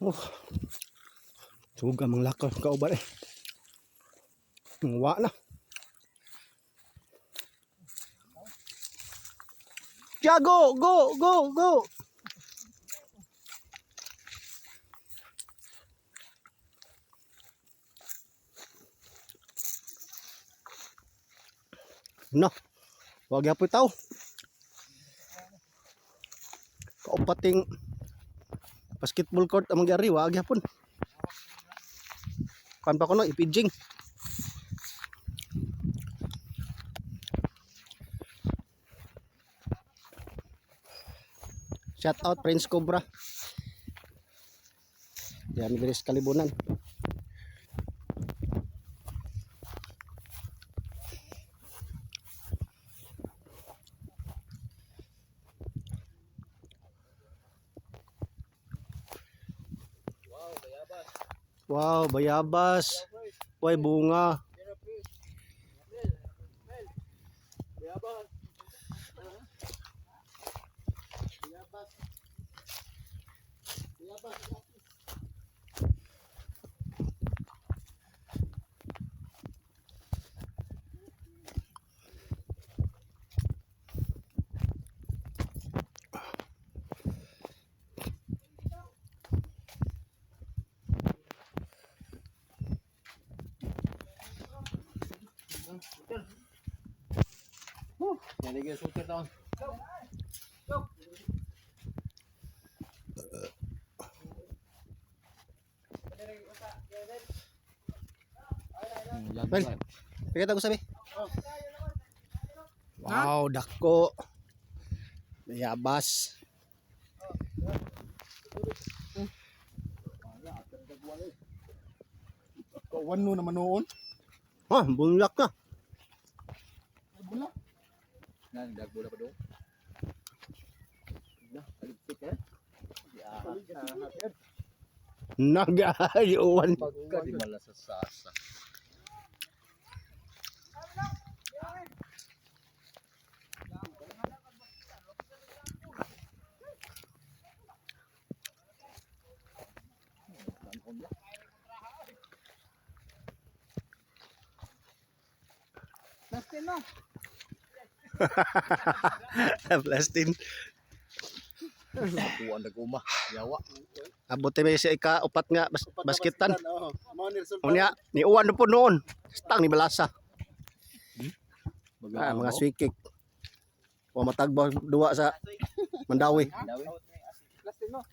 Oh, suga mang lakaw kauban eh. Wa na. Ya, go, go, go, go. No, wag yapoy tao. Kaupating basketball court amang gari, wag yapon. Kan pa ko no ipijing. Shout out Prince Cobra. Yan diri sa Kalibunan. Wow, bayabas. Uy, bunga. Jadi guys, suker tahun. Well, pikit ako sabi. Wow, dako. Bayabas. Kawan nu naman noon. Ah, bulak na. Bola. Nan bola pa do. Dah, alipik eh. Ya, Nag-ayuwan. pagka di malasasasa. Plastin no. Plastin. Kuan na guma. Yawa. Abot tayo siya ika-upat nga basketan. Unya, ni uwan po noon. Stang ni balasa. Ah, mga swikik. Wa matagbaw duwa sa Mandawi. Plastin no.